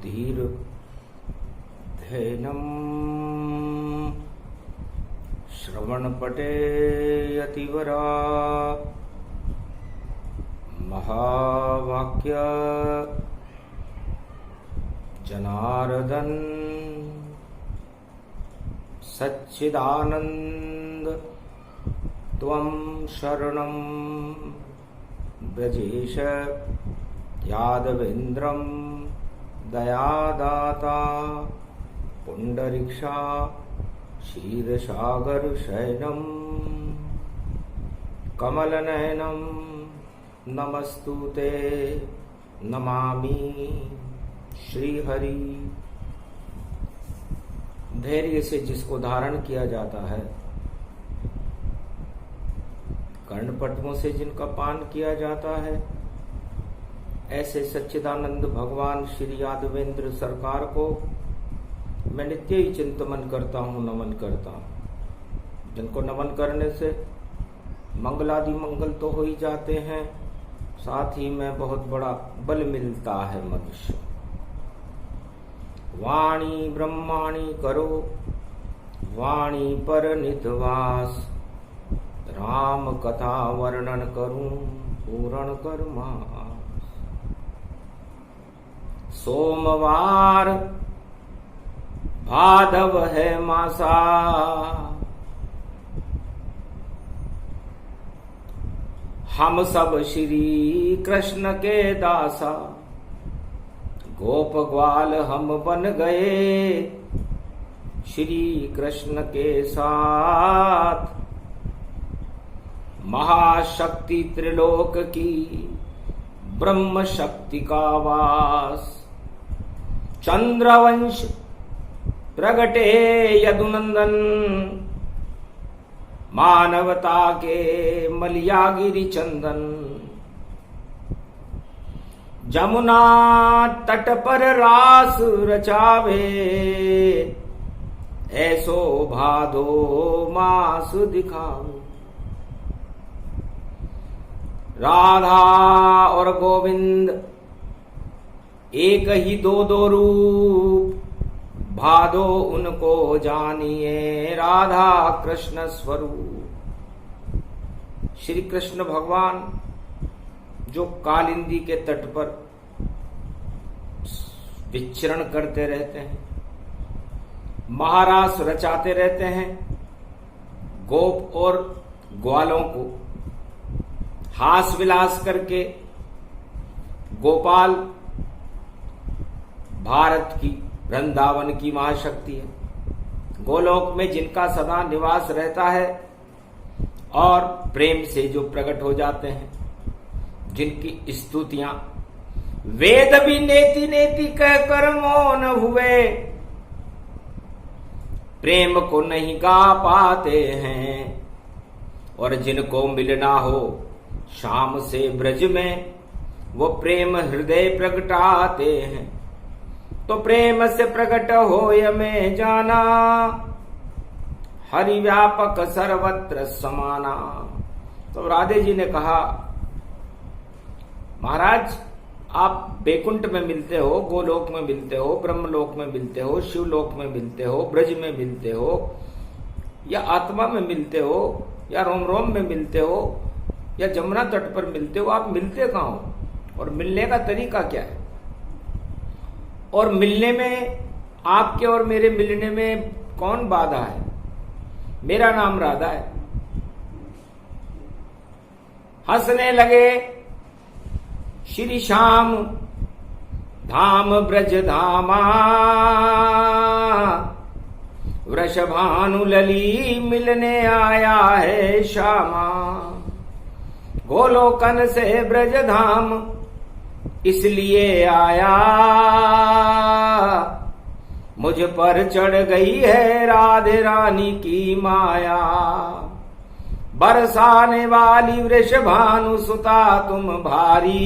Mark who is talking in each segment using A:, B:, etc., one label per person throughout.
A: धीर्धेनम् श्रवणपटे यतिवरा महावाक्य जनार्दन सच्चिदानंद त्वं शरणं ब्रजेश यादवेन्द्रं दयादाता पुंडरीक्षा क्षीरसागरशयनं कमलनयनं नमस्तुते नमामि श्रीहरि। धैर्य से जिसको धारण किया जाता है, कर्णपद्मों से जिनका पान किया जाता है, ऐसे सच्चिदानंद भगवान श्री यादवेंद्र सरकार को मैं नित्य ही चिंतन करता हूँ, नमन करता हूँ। जिनको नमन करने से मंगलादि मंगल तो हो ही जाते हैं, साथ ही में बहुत बड़ा बल मिलता है मनुष्य। वाणी ब्रह्माणी करो वाणी पर निधवास, राम कथा वर्णन करूं पूर्ण कर मास। सोमवार भादव है मासा, हम सब श्री कृष्ण के दासा। गोप ग्वाल हम बन गए श्री कृष्ण के साथ। महाशक्ति त्रिलोक की ब्रह्म शक्ति का वास। चंद्रवंश प्रगटे यदुनंदन, मानवता के मलियागिरी चंदन। जमुना तट पर रास रचावे, ऐसो भादो मास दिखावे। राधा और गोविंद एक ही दो रूप, भादो उनको जानिए राधा कृष्ण स्वरूप। श्री कृष्ण भगवान जो कालिंदी के तट पर विचरण करते रहते हैं, महारास रचाते रहते हैं, गोप और ग्वालों को हास विलास करके। गोपाल भारत की वृंदावन की महाशक्ति है। गोलोक में जिनका सदा निवास रहता है और प्रेम से जो प्रकट हो जाते हैं, जिनकी स्तुतियां वेद भी नेति नेति कहकर मौन हुए, प्रेम को नहीं गा पाते हैं। और जिनको मिलना हो शाम से ब्रज में, वो प्रेम हृदय प्रगटाते हैं। तो प्रेम से प्रकट होय में जाना, हरि व्यापक सर्वत्र समाना। तो राधे जी ने कहा, महाराज आप बैकुंठ में मिलते हो, गोलोक में मिलते हो, ब्रह्मलोक में मिलते हो, शिवलोक में मिलते हो, ब्रज में मिलते हो, या आत्मा में मिलते हो, या रोम रोम में मिलते हो, या जमुना तट पर मिलते हो। आप मिलते कहाँ हो और मिलने का तरीका क्या है? और मिलने में, आपके और मेरे मिलने में कौन बाधा है? मेरा नाम राधा है। हंसने लगे श्री श्याम धाम ब्रज धामा, वृषभानु लली मिलने आया है श्यामा। गोलोकन से ब्रज धाम इसलिए आया, मुझ पर चढ़ गई है राधे रानी की माया। बरसाने वाली वृषभानु सुता तुम भारी,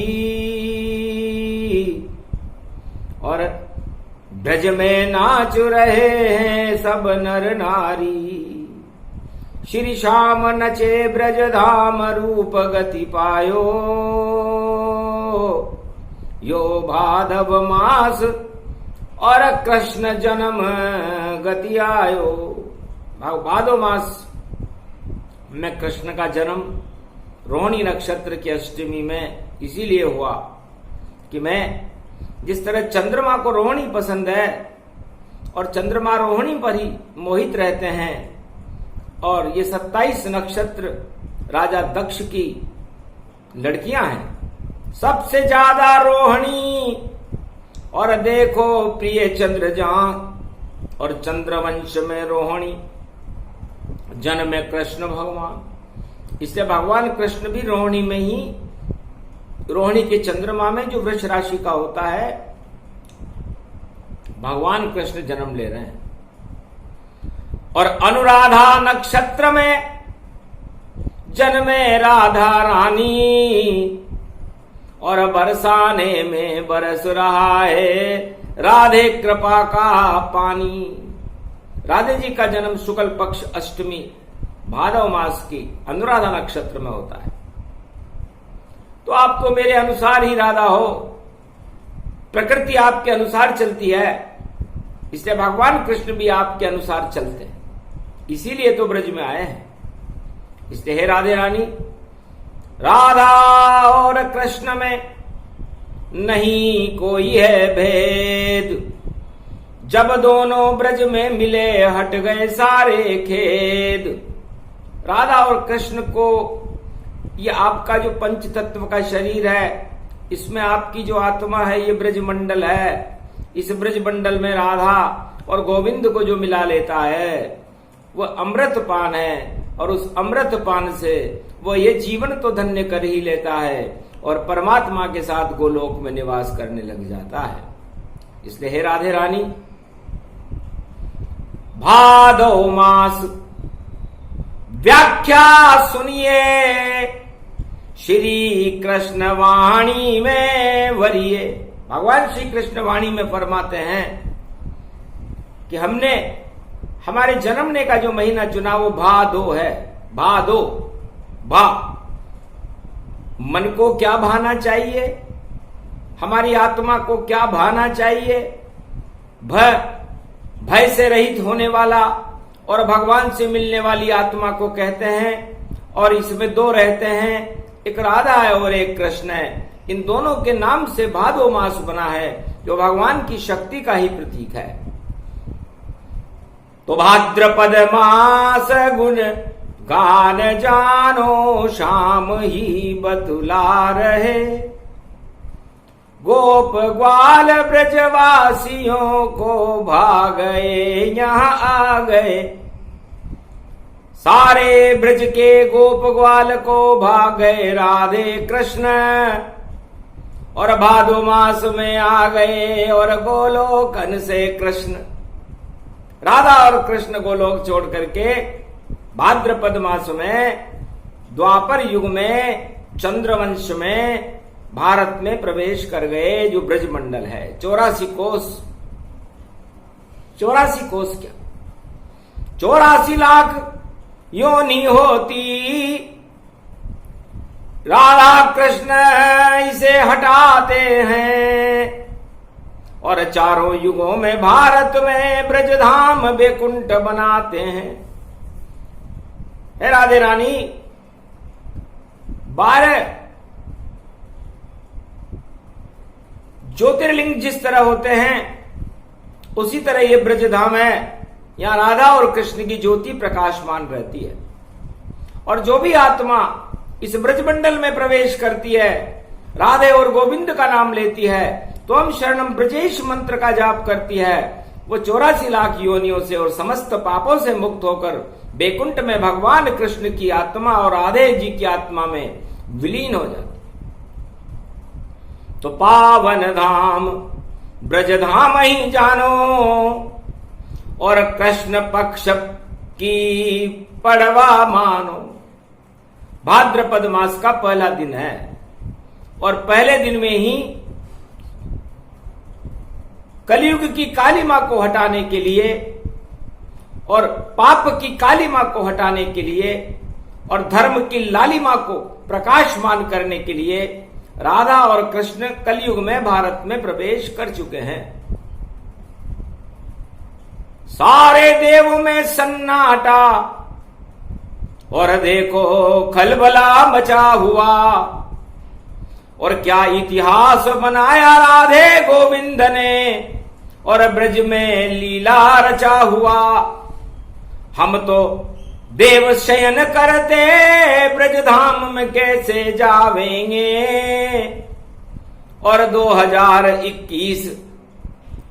A: और ब्रज में नाच रहे हैं सब नर नारी। श्री श्याम नचे ब्रज धाम रूप गति पायो, यो भादव मास और कृष्ण जन्म गति आयो। भादो मास में कृष्ण का जन्म रोहिणी नक्षत्र की अष्टमी में इसीलिए हुआ कि मैं जिस तरह चंद्रमा को रोहिणी पसंद है और चंद्रमा रोहिणी पर ही मोहित रहते हैं, और ये 27 नक्षत्र राजा दक्ष की लड़कियां हैं, सबसे ज्यादा रोहिणी। और देखो प्रिय चंद्रजान, और चंद्रवंश में रोहिणी, जन्म में कृष्ण भगवान। इससे भगवान कृष्ण भी रोहिणी में ही, रोहिणी के चंद्रमा में जो वृष राशि का होता है, भगवान कृष्ण जन्म ले रहे हैं। और अनुराधा नक्षत्र में जन्मे राधा रानी, और बरसाने में बरस रहा है राधे कृपा का पानी। राधे जी का जन्म शुक्ल पक्ष अष्टमी भादव मास की अनुराधा नक्षत्र में होता है। तो आप तो मेरे अनुसार ही राधा हो, प्रकृति आपके अनुसार चलती है, इसलिए भगवान कृष्ण भी आपके अनुसार चलते हैं, इसीलिए तो ब्रज में आए हैं। इसलिए हे राधे रानी, राधा और कृष्ण में नहीं कोई है भेद, जब दोनों ब्रज में मिले हट गए सारे खेद। राधा और कृष्ण को, ये आपका जो पंच तत्व का शरीर है, इसमें आपकी जो आत्मा है ये ब्रज मंडल है। इस ब्रज मंडल में राधा और गोविंद को जो मिला लेता है वो अमृत पान है, और उस अमृत पान से वो ये जीवन तो धन्य कर ही लेता है और परमात्मा के साथ गोलोक में निवास करने लग जाता है। इसलिए हे राधे रानी, भादव मास व्याख्या सुनिए, श्री कृष्ण वाणी में वरिये। भगवान श्री कृष्ण वाणी में फरमाते हैं कि हमने हमारे जन्मने का जो महीना चुना वो भादो है। भादो, भा, मन को क्या भाना चाहिए, हमारी आत्मा को क्या भाना चाहिए, भय से रहित होने वाला और भगवान से मिलने वाली आत्मा को कहते हैं। और इसमें दो रहते हैं, एक राधा है और एक कृष्ण है। इन दोनों के नाम से भादो मास बना है, जो भगवान की शक्ति का ही प्रतीक है। तो भाद्रपद मास गुण गान जानो, शाम ही बतुला रहे, गोप ग्वाल ब्रजवासियों को भागए यहाँ आ गए। सारे ब्रज के गोप ग्वाल को भागे राधे कृष्ण, और भादो मास में आ गए और गोलोकन से कृष्ण। राधा और कृष्ण गोलोक छोड़ करके भाद्रपद मास में द्वापर युग में चंद्रवंश में भारत में प्रवेश कर गए, जो ब्रज मंडल है। 84 कोस, 84 कोस क्या, 84 लाख योनि होती, राधा कृष्ण इसे हटाते हैं। और चारों युगों में भारत में ब्रजधाम बैकुंठ बनाते हैं। हे राधे रानी, 12 ज्योतिर्लिंग जिस तरह होते हैं उसी तरह ये ब्रजधाम है। यहां राधा और कृष्ण की ज्योति प्रकाशमान रहती है। और जो भी आत्मा इस ब्रजमंडल में प्रवेश करती है, राधे और गोविंद का नाम लेती है, तो हम शरणम ब्रजेश मंत्र का जाप करती है, वो 84 लाख योनियों से और समस्त पापों से मुक्त होकर बैकुंठ में भगवान कृष्ण की आत्मा और राधे जी की आत्मा में विलीन हो जाती। तो पावन धाम ब्रजधाम ही जानो, और कृष्ण पक्ष की पड़वा मानो। भाद्रपद मास का पहला दिन है, और पहले दिन में ही कलयुग की कालिमा को हटाने के लिए और पाप की कालिमा को हटाने के लिए और धर्म की लालिमा को प्रकाशमान करने के लिए राधा और कृष्ण कलयुग में भारत में प्रवेश कर चुके हैं। सारे देव में सन्नाटा और देखो खलबला मचा हुआ। और क्या इतिहास बनाया राधे गोविंद ने और ब्रज में लीला रचा हुआ। हम तो देव शयन करते ब्रज धाम में कैसे जावेंगे। और 2021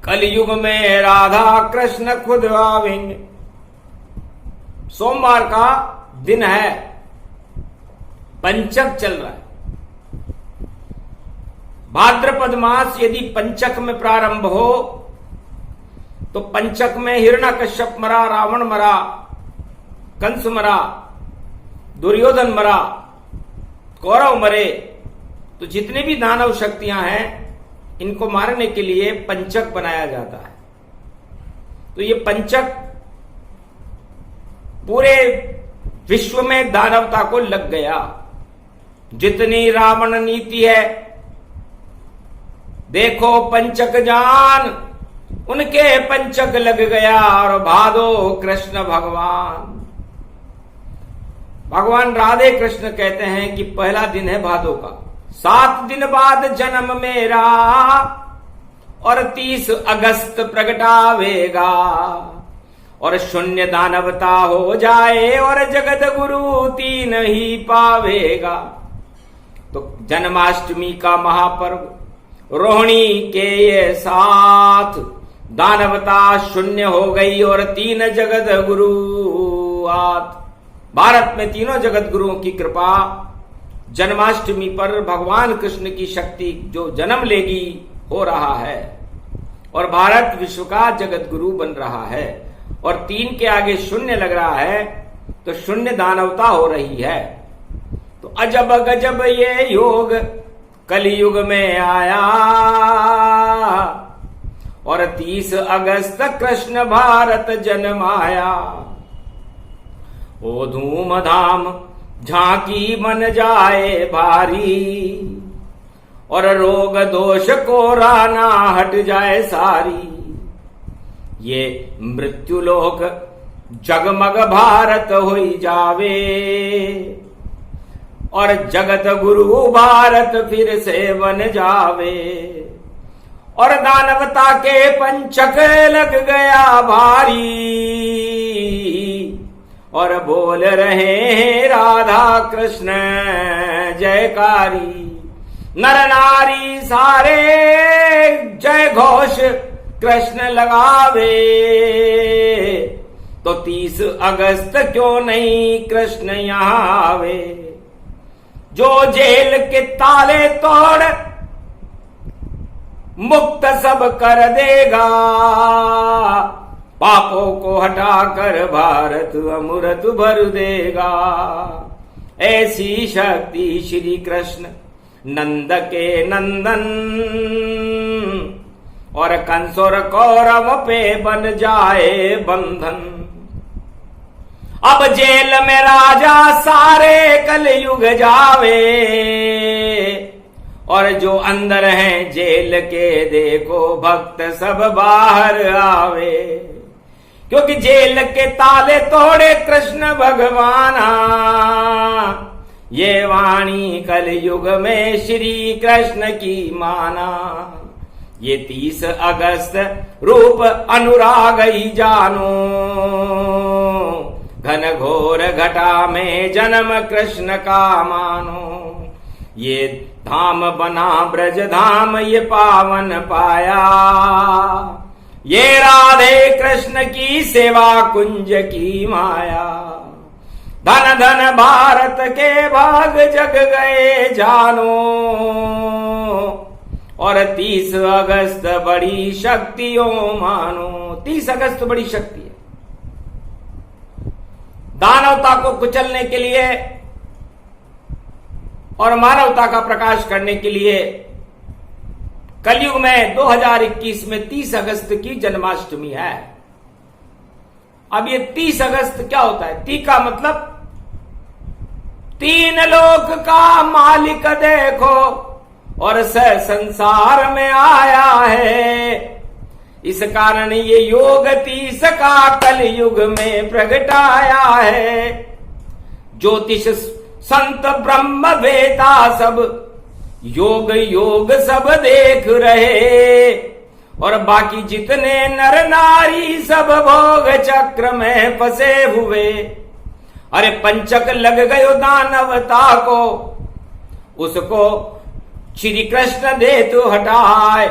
A: कलयुग में राधा कृष्ण खुद आवेंगे। सोमवार का दिन है, पंचक चल रहा है। भाद्रपद मास यदि पंचक में प्रारंभ हो तो पंचक में हिरण्यकश्यप मरा, रावण मरा, कंस मरा, दुर्योधन मरा, कौरव मरे। तो जितने भी दानव शक्तियां हैं इनको मारने के लिए पंचक बनाया जाता है। तो ये पंचक पूरे विश्व में दानवता को लग गया। जितनी रावण नीति है, देखो पंचक जान उनके पंचक लग गया। और भादो कृष्ण भगवान राधे कृष्ण कहते हैं कि पहला दिन है भादो का, 7 दिन बाद जन्म मेरा और 30 अगस्त प्रगटावेगा। और शून्य दानवता हो जाए और जगत गुरु 3 ही पावेगा। तो जन्माष्टमी का महापर्व रोहिणी के ये साथ दानवता शून्य हो गई और 3 जगत गुरु आत। भारत में तीनों जगत गुरुओं की कृपा जन्माष्टमी पर भगवान कृष्ण की शक्ति जो जन्म लेगी हो रहा है और भारत विश्व का जगत गुरु बन रहा है। और 3 के आगे शून्य लग रहा है तो शून्य दानवता हो रही है। तो अजब गजब ये योग कलयुग में आया। और 30 अगस्त कृष्ण भारत जन्माया। ओ धूमधाम झांकी बन जाए भारी और रोग दोष को राना हट जाए सारी। ये मृत्युलोक जगमग भारत होई जावे और जगत गुरु भारत फिर से बन जावे। और दानवता के पंचक लग गया भारी और बोल रहे हैं राधा कृष्ण जयकारी। नर नारी सारे जय घोष कृष्ण लगावे। तो 30 अगस्त क्यों नहीं कृष्ण यहाँ आवे। जो जेल के ताले तोड़ मुक्त सब कर देगा। पापों को हटाकर भारत अमृत भर देगा। ऐसी शक्ति श्री कृष्ण नंद के नंदन और कंस और कौरव पे बन जाए बंधन। अब जेल में राजा सारे कलयुग जावे और जो अंदर हैं जेल के देखो भक्त सब बाहर आवे। क्योंकि जेल के ताले तोड़े कृष्ण भगवाना। ये वाणी कलयुग में श्री कृष्ण की माना। ये 30 अगस्त रूप अनुराग ही जानो। घन घोर घटा में जन्म कृष्ण का मानो। ये धाम बना ब्रज धाम ये पावन पाया। ये राधे कृष्ण की सेवा कुंज की माया। धन धन भारत के भाग जग गए जानो। और 30 अगस्त बड़ी शक्तियों मानो। 30 अगस्त बड़ी शक्ति है। दानवता को कुचलने के लिए और मानवता का प्रकाश करने के लिए कलयुग में 2021 में 30 अगस्त की जन्माष्टमी है। अब ये 30 अगस्त क्या होता है? ती का मतलब 3 लोक का मालिक देखो और संसार में आया है। इस कारण ये योग 30 का कल युग में प्रगटाया है। ज्योतिष संत ब्रह्म वेता सब योग योग सब देख रहे, और बाकी जितने नर नारी सब भोग चक्र में फंसे हुए। अरे पंचक लग गयो दानवता को, उसको श्री कृष्ण दे तो हटाए।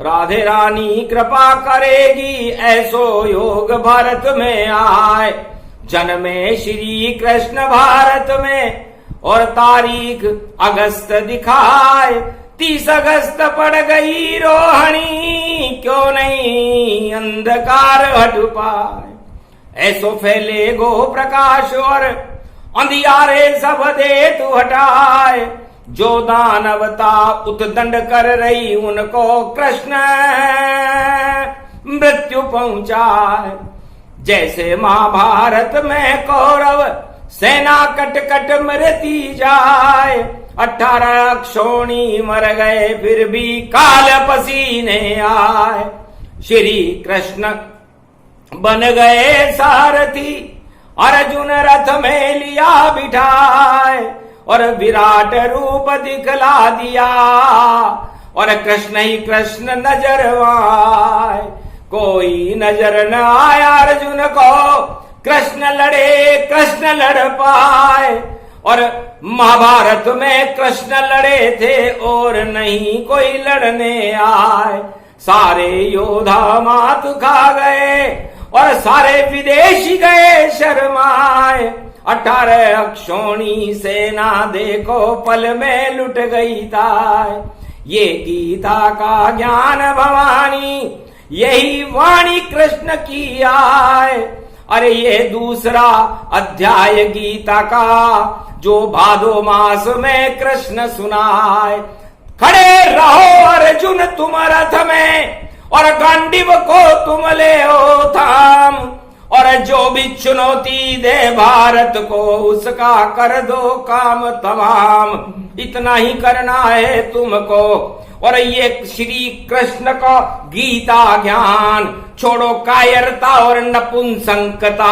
A: राधे रानी कृपा करेगी ऐसो योग भारत में आए। जन्मे श्री कृष्ण भारत में और तारीख अगस्त दिखाए। 30 अगस्त पड़ गई रोहिणी, क्यों नहीं अंधकार हट पाए। ऐसो फैले गो प्रकाश और अंधियारे सब दे तू हटाए। जो दानवता उतदंड कर रही उनको कृष्ण मृत्यु पहुंचाए। जैसे महाभारत में कौरव सेना कट कट मरती जाए। 18 क्षोणी मर गए फिर भी काल पसीने आए। श्री कृष्ण बन गए सारथी, अर्जुन रथ में लिया बिठाए और विराट रूप दिखला दिया। और कृष्ण ही कृष्ण नजर आए, कोई नजर न आया अर्जुन को। कृष्ण लड़े कृष्ण लड़ पाए, और महाभारत में कृष्ण लड़े थे और नहीं कोई लड़ने आए। सारे योद्धा मात खा गए और सारे विदेशी गए शर्माए। 18 अक्षोणी सेना देखो पल में लुट गई ताय। ये गीता का ज्ञान भवानी, यही वाणी कृष्ण की आए। अरे ये दूसरा अध्याय गीता का जो भादो मास में कृष्ण सुनाए। खड़े रहो अर्जुन तुम रथ में, और गांडीव को तुम ले ओ थाम। और जो भी चुनौती दे भारत को, उसका कर दो काम तमाम। इतना ही करना है तुमको। और ये श्री कृष्ण का गीता ज्ञान, छोड़ो कायरता और नपुंसकता।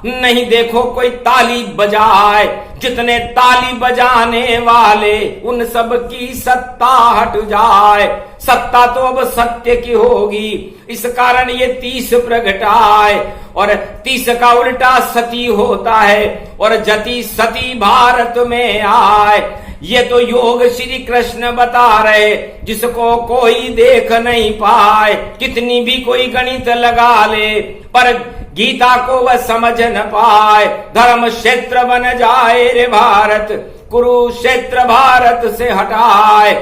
A: नहीं देखो कोई ताली बजाए, जितने ताली बजाने वाले उन सब की सत्ता हट जाए। सत्ता तो अब सत्य की होगी, इस कारण ये 30 प्रगटाए। और 30 का उल्टा सती होता है, और जति सती भारत में आए। ये तो योग श्री कृष्ण बता रहे, जिसको कोई देख नहीं पाए। कितनी भी कोई गणित लगा ले, पर गीता को वह समझ न पाए। धर्म क्षेत्र बन जाए रे भारत, कुरुक्षेत्र भारत से हटाए।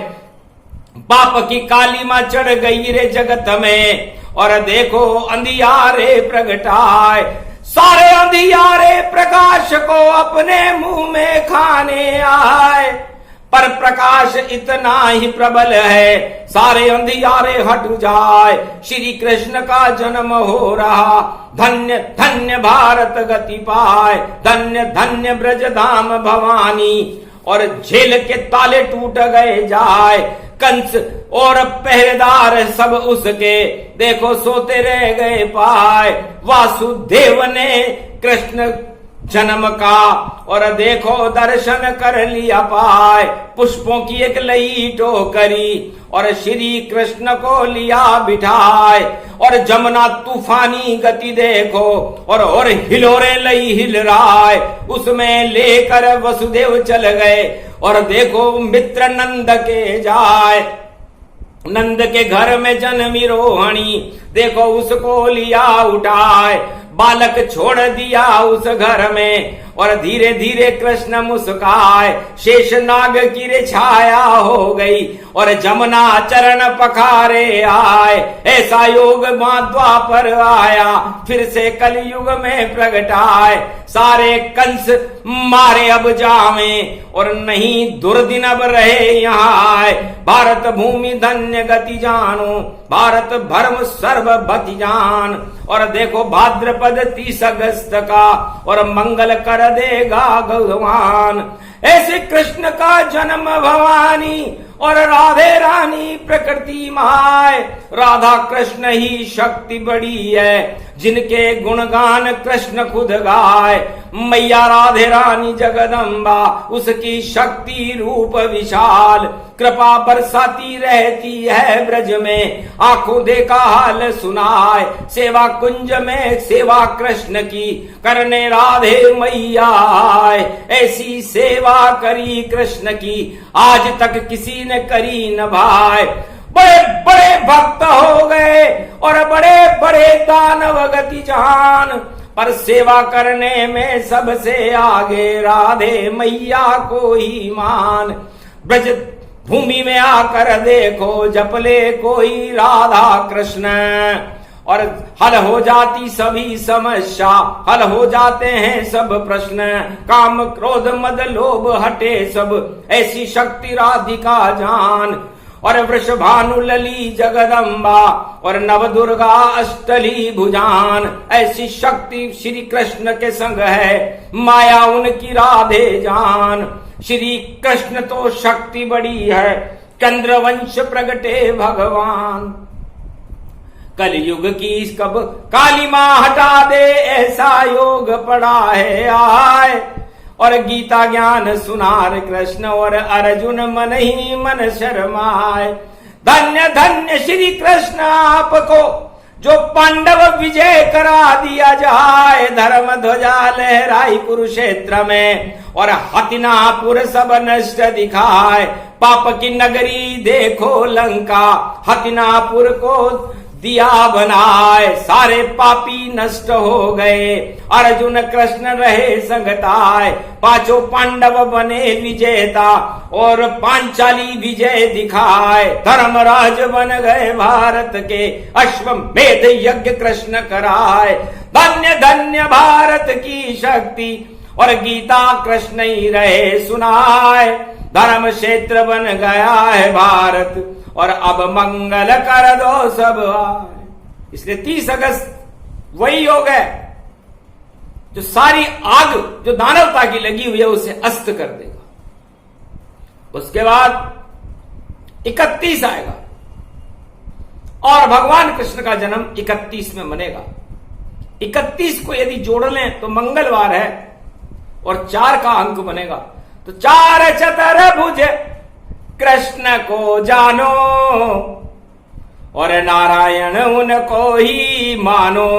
A: पाप की कालीमा चढ़ गई रे जगत में, और देखो अंधियारे प्रगटाए। सारे अंधियारे प्रकाश को अपने मुंह में खाने आए। पर प्रकाश इतना ही प्रबल है, सारे अंधियारे हट जाए। श्री कृष्ण का जन्म हो रहा, धन्य धन्य भारत गति पाए। धन्य धन्य ब्रजधाम भवानी, और जेल के ताले टूट गए जाए। कंस और पहरेदार सब उसके देखो सोते रह गए पाए। वासुदेव ने कृष्ण जन्म का और देखो दर्शन कर लिया पाए। पुष्पों की एक लई टोकरी और श्री कृष्ण को लिया बिठाए। और जमुना तूफानी गति देखो, और हिलोरे लई हिल रहा है। उसमें लेकर वसुदेव चल गए, और देखो मित्र नंद के जाए। नंद के घर में जन्मी रोहिणी, देखो उसको लिया उठाए। बालक छोड़ दिया उस घर में, और धीरे धीरे कृष्ण मुस्काए। शेष नाग की रे छाया हो गई, और जमुना चरण पखारे आए। ऐसा योग मां द्वापर आया, फिर से कलयुग में प्रगटाए। सारे कंस मारे अब जावे, और नहीं दुर्दिन अब रहे यहाँ आए। भारत भूमि धन्य गति जानो, भारत भर्म सर्वभति जान। और देखो भाद्रपद 30 अगस्त का, और मंगल कर देगा भगवान। ऐसे कृष्ण का जन्म भवानी, और राधे रानी प्रकृति माय, राधा कृष्ण ही शक्ति बड़ी है, जिनके गुणगान कृष्ण खुद गाय। मैया राधे रानी जगदम्बा, उसकी शक्ति रूप विशाल, कृपा बरसाती रहती है ब्रज में, आंखों देखा हाल सुनाए। सेवा कुंज में सेवा कृष्ण की, करने राधे मैया आए। ऐसी सेवा करी कृष्ण की, आज तक किसी ने करी न भाई। बड़े बड़े भक्त हो गए और बड़े बड़े दानव गति जहान, पर सेवा करने में सबसे आगे राधे मैया को ही मान। ब्रज भूमि में आकर देखो, जपले कोई राधा कृष्ण, और हल हो जाती सभी समस्या, हल हो जाते हैं सब प्रश्न। काम क्रोध मद लोभ हटे सब, ऐसी शक्ति राधिका जान। और वृषभानु लली जगदम्बा, और नव दुर्गा अष्टली भुजान, ऐसी शक्ति श्री कृष्ण के संग है, माया उनकी राधे जान। श्री कृष्ण तो शक्ति बड़ी है, चंद्रवंश प्रगटे भगवान। कलयुग की कब काली माँ हटा दे, ऐसा योग पड़ा है आए। और गीता ज्ञान सुनार कृष्ण, और अर्जुन मन ही मन शर्माए। धन्य धन्य श्री कृष्ण आपको, जो पांडव विजय करा दिया जाए। धर्म ध्वजा लहराई कुरुक्षेत्र में, और हतिनापुर सब नष्ट दिखाए। पाप की नगरी देखो लंका, हतिनापुर को दिया बनाए। सारे पापी नष्ट हो गए, अर्जुन कृष्ण रहे संगताए। पांचों पांडव बने विजेता, और पांचाली विजय दिखाए। धर्मराज बन गए भारत के, अश्वमेध यज्ञ कृष्ण कराए। धन्य धन्य भारत की शक्ति, और गीता कृष्ण ही रहे सुनाए। धर्म क्षेत्र बन गया है भारत, और अब मंगल कर दो सब आए। इसलिए 30 अगस्त वही योग है जो सारी आग जो दानवता की लगी हुई है उसे अस्त कर देगा। उसके बाद 31 आएगा, और भगवान कृष्ण का जन्म 31 में मनेगा। 31 को यदि जोड़ लें तो मंगलवार है, और 4 का अंक बनेगा। तो 4 चतुर्भुज कृष्ण को जानो, और नारायण उनको ही मानो।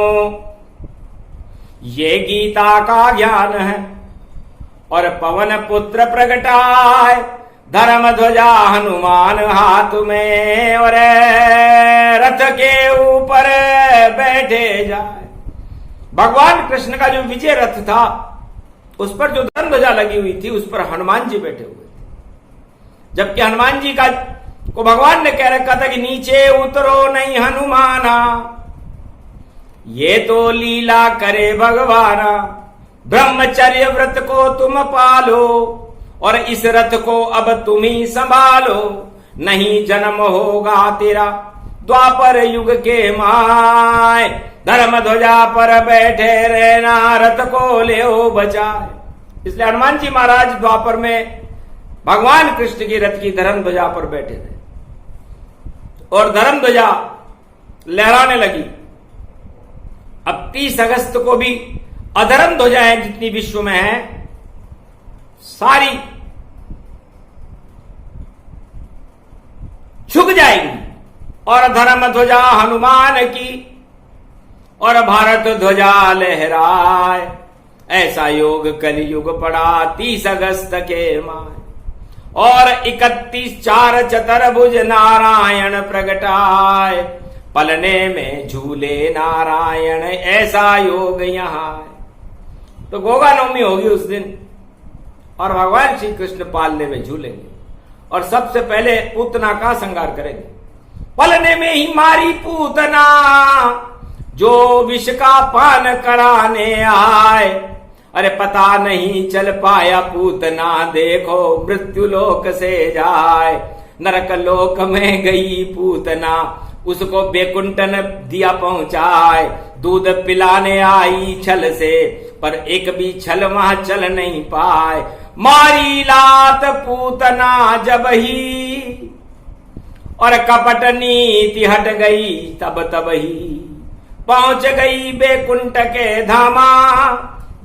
A: ये गीता का ज्ञान है, और पवन पुत्र प्रगटाए। धर्म ध्वजा हनुमान हाथ में, और रथ के ऊपर बैठे जाए। भगवान कृष्ण का जो विजय रथ था, उस पर जो धर्म ध्वजा लगी हुई थी, उस पर हनुमान जी बैठे हुए थे। जबकि हनुमान जी को भगवान ने कह रखा था कि नीचे उतरो नहीं हनुमाना, ये तो लीला करे भगवाना। ब्रह्मचर्य व्रत को तुम पालो, और इस रथ को अब तुम ही संभालो। नहीं जन्म होगा तेरा द्वापर युग के माय। धर्म ध्वजा पर बैठे रहना, रथ को ले बचाए। इसलिए हनुमान जी महाराज द्वापर में भगवान कृष्ण की रथ की धर्म ध्वजा पर बैठे थे, और धर्म ध्वजा लहराने लगी। अब 30 अगस्त को भी अधर्म ध्वजाएं जितनी विश्व में है, सारी झुक जाएगी, और धर्म ध्वजा हनुमान की, और भारत ध्वजा लहराए। ऐसा योग कलयुग पड़ा 30 अगस्त के माय। और 31 4 चतुर्भुज नारायण प्रगटाए। पलने में झूले नारायण, ऐसा योग यहाँ है। तो गोगा नवमी होगी उस दिन, और भगवान श्री कृष्ण पालने में झूलेंगे, और सबसे पहले पूतना का श्रृंगार करेंगे। पलने में ही मारी पूतना, जो विष का पान कराने आए। अरे पता नहीं चल पाया पूतना, देखो मृत्यु लोक से जाए। नरक लोक में गई पूतना, उसको बैकुंठन दिया पहुंचाए। दूध पिलाने आई छल से, पर एक भी छल वहां चल नहीं पाए। मारी लात पूतना जब ही और कपट नीति हट गई तब तब ही पहुंच गई बैकुंठ के धामा।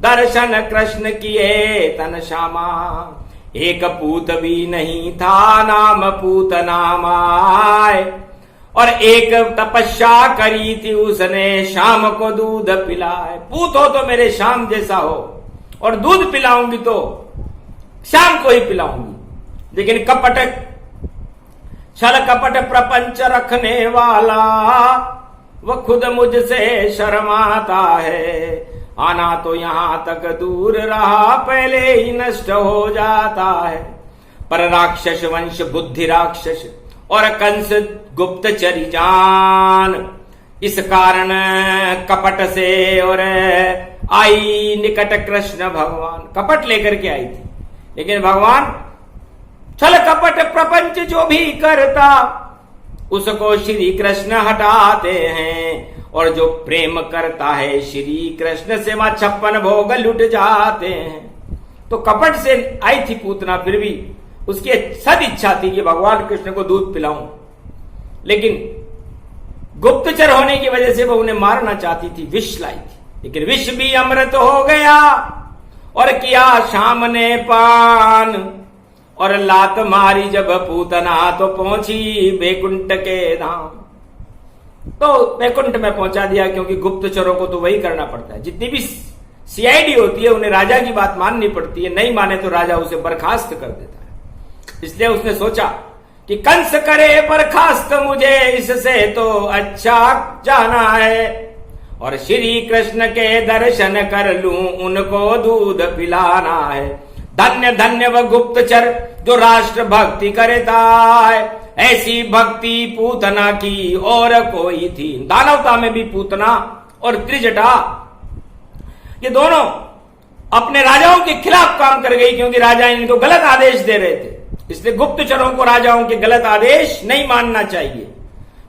A: दर्शन कृष्ण किए तन श्यामा, एक पूत भी नहीं था नाम पूत नामाय। और एक तपस्या करी थी उसने शाम को दूध पिलाए। पूत हो तो मेरे शाम जैसा हो, और दूध पिलाऊंगी तो शाम को ही पिलाऊंगी। लेकिन कपट, छल कपट प्रपंच रखने वाला, वह खुद मुझसे शर्माता है। आना तो यहां तक दूर रहा, पहले ही नष्ट हो जाता है। पर राक्षस वंश बुद्धि राक्षस और कंस गुप्तचरी जान, इस कारण कपट से और आई निकट कृष्ण भगवान। कपट लेकर के आई थी, लेकिन भगवान छल कपट प्रपंच जो भी करता उसको श्री कृष्ण हटाते हैं। और जो प्रेम करता है श्री कृष्ण से वहां 56 भोग लुट जाते हैं। तो कपट से आई थी पूतना, फिर भी उसकी सद इच्छा थी कि भगवान कृष्ण को दूध पिलाऊं, लेकिन गुप्तचर होने की वजह से वो उन्हें मारना चाहती थी, विष लाई थी। लेकिन विष भी अमृत हो गया और किया शाम ने पान। और लात मारी जब पूतना तो पहुंची बैकुंठ के धाम। तो बैकुंठ में पहुंचा दिया, क्योंकि गुप्तचरों को तो वही करना पड़ता है। जितनी भी सीआईडी होती है उन्हें राजा की बात माननी पड़ती है, नहीं माने तो राजा उसे बर्खास्त कर देता है। इसलिए उसने सोचा कि कंस करे बर्खास्त मुझे, इससे तो अच्छा जाना है। और श्री कृष्ण के दर्शन कर लूं, उनको दूध पिलाना है। धन्य धन्य वह गुप्तचर जो राष्ट्र भक्ति करता है। ऐसी भक्ति पूतना की और कोई थी। दानवता में भी पूतना और त्रिजटा, ये दोनों अपने राजाओं के खिलाफ काम कर गई, क्योंकि राजा इनको गलत आदेश दे रहे थे। इसलिए गुप्तचरों को राजाओं के गलत आदेश नहीं मानना चाहिए,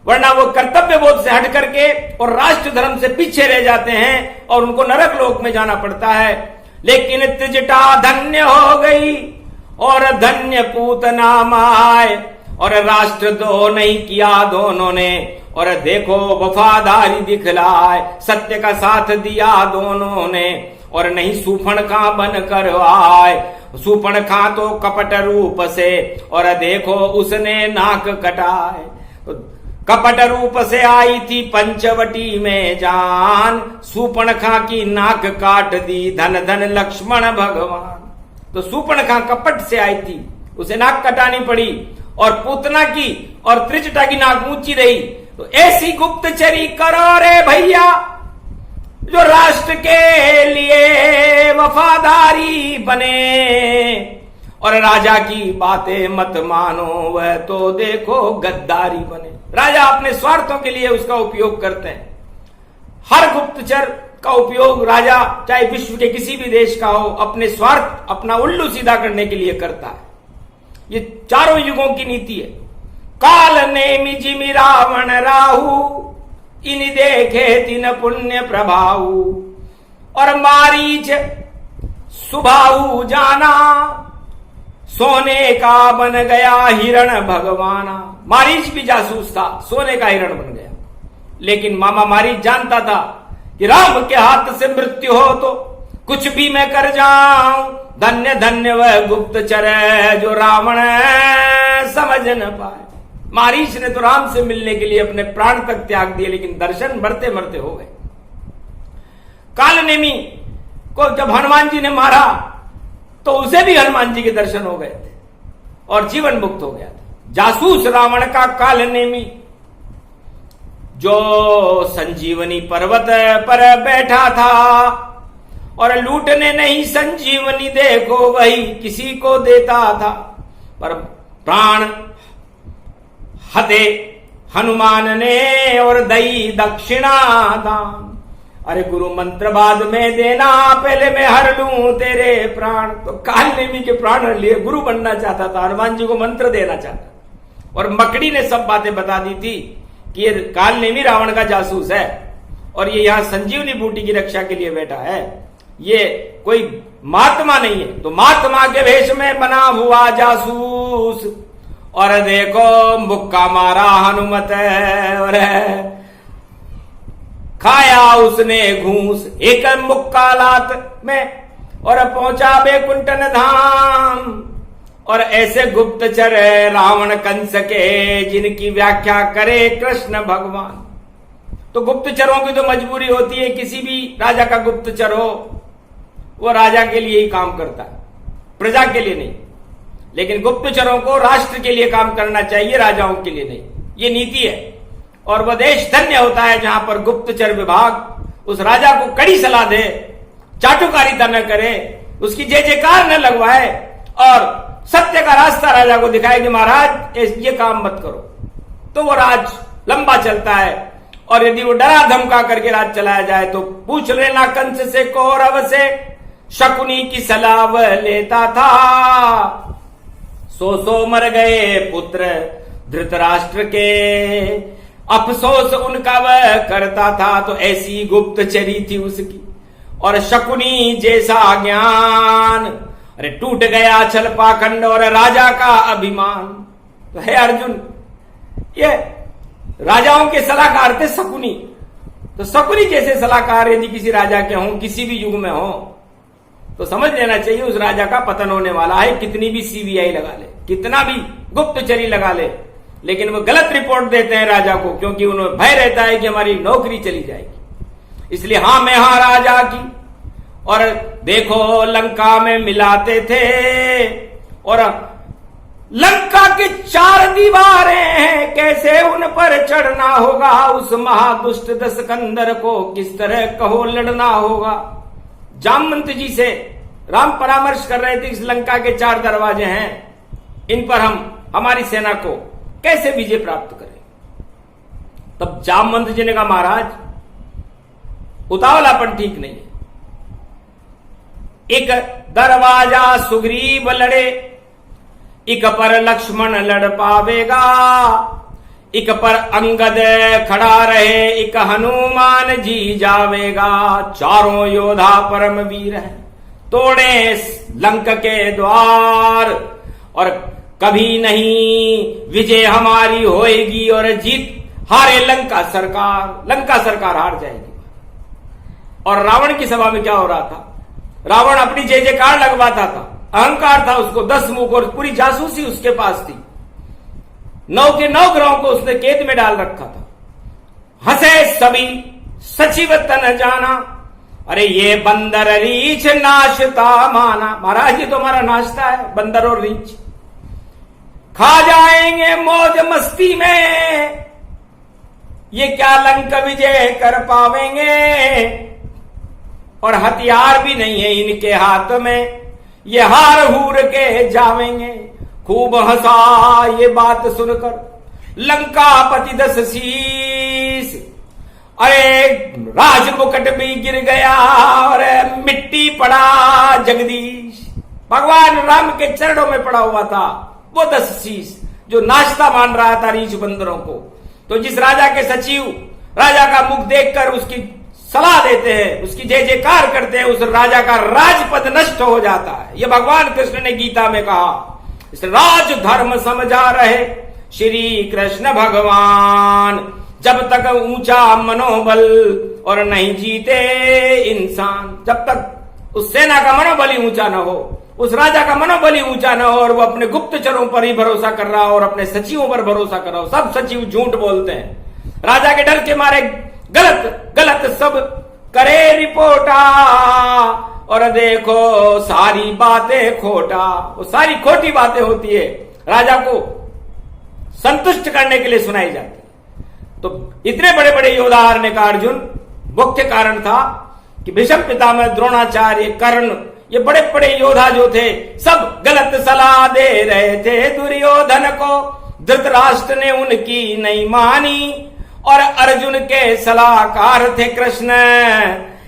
A: वरना वो कर्तव्य बोध से हट करके और राष्ट्र धर्म से पीछे रह जाते हैं और उनको नरक लोक में जाना पड़ता है। लेकिन त्रिजटा धन्य हो गई और धन्य पूतना माए। और राष्ट्र दो नहीं किया दोनों ने, और देखो वफादारी दिखलाए, सत्य का साथ दिया दोनों ने। और नहीं सूफणखा बन कर आए, सूफणखा तो कपट रूप से, और देखो उसने नाक कटाए। तो कपट रूप से आई थी पंचवटी में जान, सूपणखा की नाक काट दी धन धन लक्ष्मण भगवान। तो सूपणखा कपट से आई थी, उसे नाक कटानी पड़ी, और पूतना की और त्रिजटा की नाक ऊंची रही। तो ऐसी गुप्तचरी करो रे भैया, जो राष्ट्र के लिए वफादारी बने। और राजा की बातें मत मानो, वह तो देखो गद्दारी बने। राजा अपने स्वार्थों के लिए उसका उपयोग करते हैं। हर गुप्तचर का उपयोग राजा, चाहे विश्व के किसी भी देश का हो, अपने स्वार्थ, अपना उल्लू सीधा करने के लिए करता है। ये चारों युगों की नीति है। काल नेमि जिमि रावण राहु, इन देखे तिन पुण्य प्रभाऊ। और मारीच सुबाहु जाना, सोने का बन गया हिरण भगवाना। मारीच भी जासूस था, सोने का हिरण बन गया। लेकिन मामा मारीच जानता था कि राम के हाथ से मृत्यु हो तो कुछ भी मैं कर जाऊं। धन्य धन्य वह गुप्तचर है जो रावण समझ न पाए। मारीच ने तो राम से मिलने के लिए अपने प्राण तक त्याग दिए, लेकिन दर्शन मरते मरते हो गए। कालनेमी को जब हनुमान जी ने मारा तो उसे भी हनुमान जी के दर्शन हो गए थे और जीवन मुक्त हो गया था। जासूस रावण का कालनेमी, जो संजीवनी पर्वत पर बैठा था और लूटने नहीं संजीवनी देखो वही किसी को देता था। पर प्राण हते हनुमान ने और दई दक्षिणा दान। अरे गुरु मंत्र बाद में देना, पहले मैं हर लूं तेरे प्राण। तो कालनेमी के प्राण हर लिए, गुरु बनना चाहता था, हनुमान जी को मंत्र देना चाहता। और मकड़ी ने सब बातें बता दी थी कि ये कालनेमी रावण का जासूस है और ये यहां संजीवनी बूटी की रक्षा के लिए बैठा है, ये कोई महात्मा नहीं है। तो महात्मा के वेश में बना हुआ जासूस और देखो मुक्का मारा हनुमत और खाया उसने घूस एक मुक्का लात में और पहुंचा बैकुंठन धाम। और ऐसे गुप्तचर रावण कंस के जिनकी व्याख्या करे कृष्ण भगवान। तो गुप्तचरों की तो मजबूरी होती है, किसी भी राजा का गुप्तचर हो वो राजा के लिए ही काम करता है, प्रजा के लिए नहीं। लेकिन गुप्तचरों को राष्ट्र के लिए काम करना चाहिए, राजाओं के लिए नहीं। ये नीति है। और वह देश धन्य होता है जहां पर गुप्तचर विभाग उस राजा को कड़ी सलाह दे, चाटुकारिता न करे, उसकी जय जयकार न लगवाए और सत्य का रास्ता राजा को दिखाए कि महाराज ये काम मत करो, तो वो राज लंबा चलता है। और यदि वो डरा धमका करके राज चलाया जाए तो पूछ लेना कंस से, कौरव से शकुनी की सलाह लेता था। सो मर गए पुत्र धृतराष्ट्र के, अफसोस उनका वह करता था। तो ऐसी गुप्तचरी थी उसकी। और शकुनी जैसा ज्ञान, अरे टूट गया छल पाखंड और राजा का अभिमान। तो है अर्जुन, ये राजाओं के सलाहकार थे शकुनी। तो शकुनी जैसे सलाहकार यदि किसी राजा के हों, किसी भी युग में हो, तो समझ लेना चाहिए उस राजा का पतन होने वाला है। कितनी भी सीबीआई लगा ले, कितना भी गुप्तचरी लगा ले, लेकिन वो गलत रिपोर्ट देते हैं राजा को, क्योंकि उन्हें भय रहता है कि हमारी नौकरी चली जाएगी। इसलिए हां मैं हां राजा की। और देखो लंका में मिलाते थे, और लंका की 4 दीवारें हैं, कैसे उन पर चढ़ना होगा, उस महादुष्ट दशकंदर को किस तरह कहो लड़ना होगा। जामवंत जी से राम परामर्श कर रहे थे, इस लंका के 4 दरवाजे हैं, इन पर हम हमारी सेना को कैसे विजय प्राप्त करें। तब जामवंत जी ने कहा महाराज उतावलापन ठीक नहीं है। एक दरवाजा सुग्रीव लड़े, एक पर लक्ष्मण लड़ पावेगा, एक पर अंगद खड़ा रहे, एक हनुमान जी जावेगा। चारों योद्धा परम वीर है, तोड़े लंक के द्वार, और कभी नहीं विजय हमारी होएगी और जीत हारे लंका सरकार हार जाएगी। और रावण की सभा में क्या हो रहा था, रावण अपनी जय जयकार लगवाता था, अहंकार था उसको, 10 मुख और पूरी जासूसी उसके पास थी। 9 के 9 ग्रहों को उसने कैद में डाल रखा था। हंसे सभी सचिव तन जाना, अरे ये बंदर रीछ नाशता माना। महाराज ये तो हमारा नाश्ता है, बंदर और रीछ खा जाएंगे मौज मस्ती में, ये क्या लंक विजय कर पावेंगे। और हथियार भी नहीं है इनके हाथ में, ये हार हूर के जावेंगे। खूब हंसा ये बात सुनकर लंकापति 10 शीश, अरे राज मुकुट भी गिर गया और मिट्टी पड़ा जगदीश। भगवान राम के चरणों में पड़ा हुआ था वो 10 शीश, जो नाश्ता मान रहा था रीछ बंदरों को। तो जिस राजा के सचिव राजा का मुख देखकर उसकी सलाह देते हैं, उसकी जय जयकार करते हैं, उस राजा का राजपद नष्ट हो जाता है। यह भगवान कृष्ण ने गीता में कहा। इस राज धर्म समझा रहे श्री कृष्ण भगवान, जब तक ऊंचा मनोबल और नहीं जीते इंसान। जब तक उस सेना का मनोबल ही ऊंचा न हो, उस राजा का मनोबल ही ऊंचा न हो, और वो अपने गुप्तचरों पर ही भरोसा कर रहा हो और अपने सचिवों पर भरोसा कर रहा हो। सब सचिव झूठ बोलते हैं, राजा के डर के मारे गलत सब करे रिपोर्टा, और देखो सारी बातें खोटा। वो सारी खोटी बातें होती है, राजा को संतुष्ट करने के लिए सुनाई जाती है। तो इतने बड़े बड़े योद्धा हारने का अर्जुन मुख्य कारण था कि भीष्म पितामह, द्रोणाचार्य, कर्ण, ये बड़े बड़े योद्धा जो थे सब गलत सलाह दे रहे थे दुर्योधन को। धृतराष्ट्र ने उनकी नहीं मानी, और अर्जुन के सलाहकार थे कृष्ण,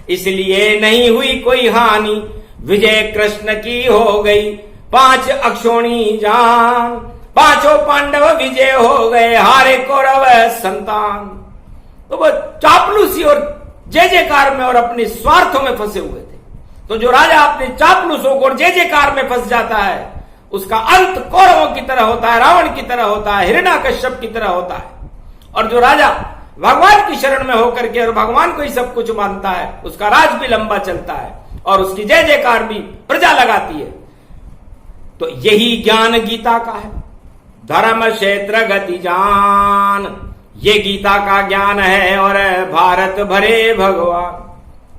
A: इसलिए नहीं हुई कोई हानि। विजय कृष्ण की हो गई 5 अक्षोणी जान, 5 पांडव विजय हो गए, हारे कौरव संतान। तो वो चापलूसी और जय जयकार में और अपने स्वार्थों में फंसे हुए थे। तो जो राजा अपने चापलूसों को और जय जयकार में फंस जाता है, उसका अंत कौरवों की तरह होता है, रावण की तरह होता है, हिरण्याकश्यप की तरह होता है। और जो राजा भगवान की शरण में होकर के और भगवान को ही सब कुछ मानता है, उसका राज भी लंबा चलता है और उसकी जय जयकार भी प्रजा लगाती है। तो यही ज्ञान गीता का है। धर्म क्षेत्र गति जान, ये गीता का ज्ञान है। और भारत भरे भगवान,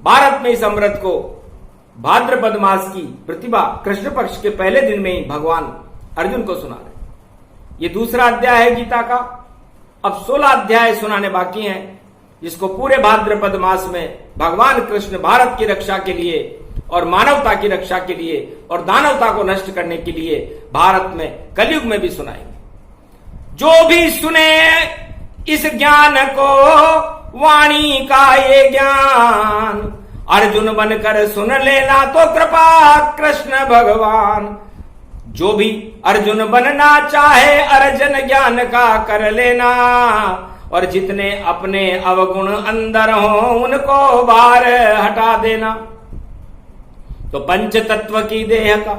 A: भारत में इस अमृत को भाद्रपद मास की प्रतिभा कृष्ण पक्ष के पहले दिन में ही भगवान अर्जुन को सुना रहे। ये दूसरा अध्याय है गीता का। अब 16 अध्याय सुनाने बाकी हैं, जिसको पूरे भाद्रपद मास में भगवान कृष्ण भारत की रक्षा के लिए और मानवता की रक्षा के लिए और दानवता को नष्ट करने के लिए भारत में कलयुग में भी सुनाएंगे। जो भी सुने इस ज्ञान को, वाणी का ये ज्ञान, अर्जुन बनकर सुन लेना तो कृपा कृष्ण भगवान। जो भी अर्जुन बनना चाहे अर्जुन ज्ञान का कर लेना, और जितने अपने अवगुण अंदर हो उनको बाहर हटा देना। तो पंच तत्व की देह का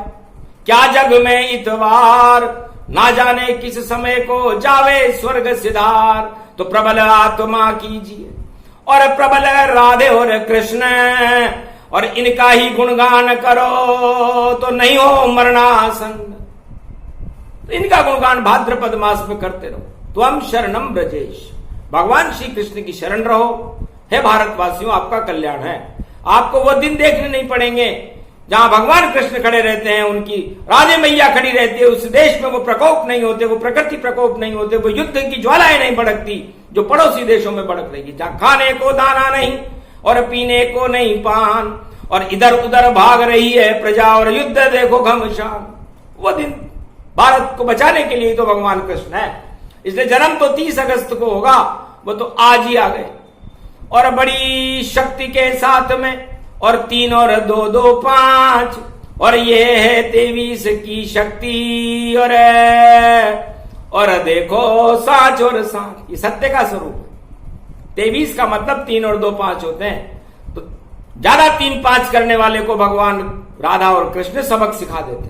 A: क्या जग में इतवार, ना जाने किस समय को जावे स्वर्ग सिधार। तो प्रबल आत्मा कीजिए और प्रबल राधे और कृष्ण, और इनका ही गुणगान करो तो नहीं हो मरणासन। तो इनका गुणगान भाद्रपद मास में करते रहो। तो हम शरणम ब्रजेश, भगवान श्री कृष्ण की शरण रहो। हे भारतवासियों, आपका कल्याण है। आपको वो दिन देखने नहीं पड़ेंगे जहां भगवान कृष्ण खड़े रहते हैं, उनकी राधे मैया खड़ी रहती है। उस देश में वो प्रकोप नहीं होते, वो प्रकृति प्रकोप नहीं होते, वो युद्ध की ज्वालाएं नहीं भड़कती जो पड़ोसी देशों में भड़क रही है, जहां खाने को दाना नहीं और पीने को नहीं पान, और इधर उधर भाग रही है प्रजा और युद्ध देखो घमसान। वो दिन भारत को बचाने के लिए तो भगवान कृष्ण है। इसलिए जन्म तो 30 अगस्त को होगा, वो तो आज ही आ गए और बड़ी शक्ति के साथ में। और 3 और 2 2 5, और ये है 23 की शक्ति। और देखो 7 और 7, ये सत्य का स्वरूप है। 23 का मतलब 3 और 2 5 होते हैं। तो ज्यादा 3 5 करने वाले को भगवान राधा और कृष्ण सबक सिखा देते।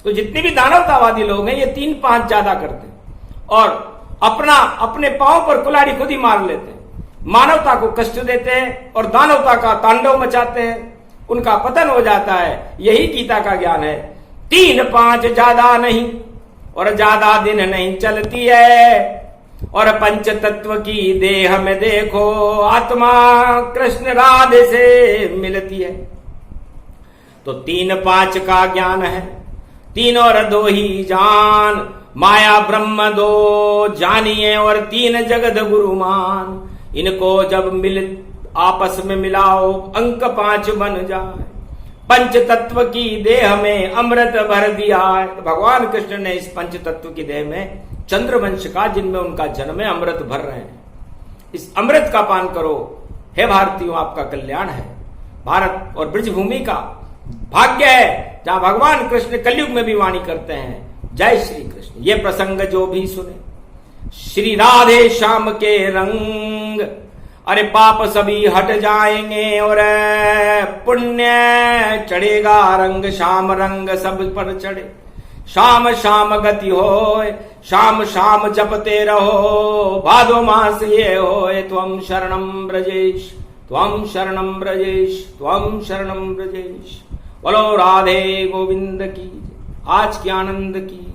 A: तो जितने भी दानवतावादी लोग हैं, ये 3 5 ज्यादा करते हैं और अपने पांव पर कुल्हाड़ी खुद ही मार लेते हैं, मानवता को कष्ट देते हैं और दानवता का तांडव मचाते हैं, उनका पतन हो जाता है। यही गीता का ज्ञान है। 3 5 ज्यादा नहीं और ज्यादा दिन नहीं चलती है। और पंच तत्व की देह में देखो, आत्मा कृष्ण राधे से मिलती है। तो 3 5 का ज्ञान है, 3 और 2 ही जान। माया ब्रह्म 2 जानिए और 3 जगत गुरुमान। इनको जब आपस में मिलाओ, अंक 5 बन जाए। पंच तत्व की देह में अमृत भर दिया है। तो भगवान कृष्ण ने इस पंच तत्व की देह में चंद्रवंश का, जिनमें उनका जन्म है, अमृत भर रहे हैं। इस अमृत का पान करो। हे भारतीयों, आपका कल्याण है। भारत और ब्रजभूमि का भाग्य है जहां भगवान कृष्ण कलयुग में भी वाणी करते हैं। जय श्री कृष्ण। ये प्रसंग जो भी सुने, श्री राधे श्याम के रंग, अरे पाप सभी हट जाएंगे और पुण्य चढ़ेगा रंग। श्याम रंग सब पर चढ़े, शाम शाम गति होए, शाम शाम जपते रहो। भादो मास ये होए, त्वं शरणं ब्रजेश, त्वं शरणं ब्रजेश, त्वं शरणं ब्रजेश। बोलो राधे गोविंद की, आज की आनंद की।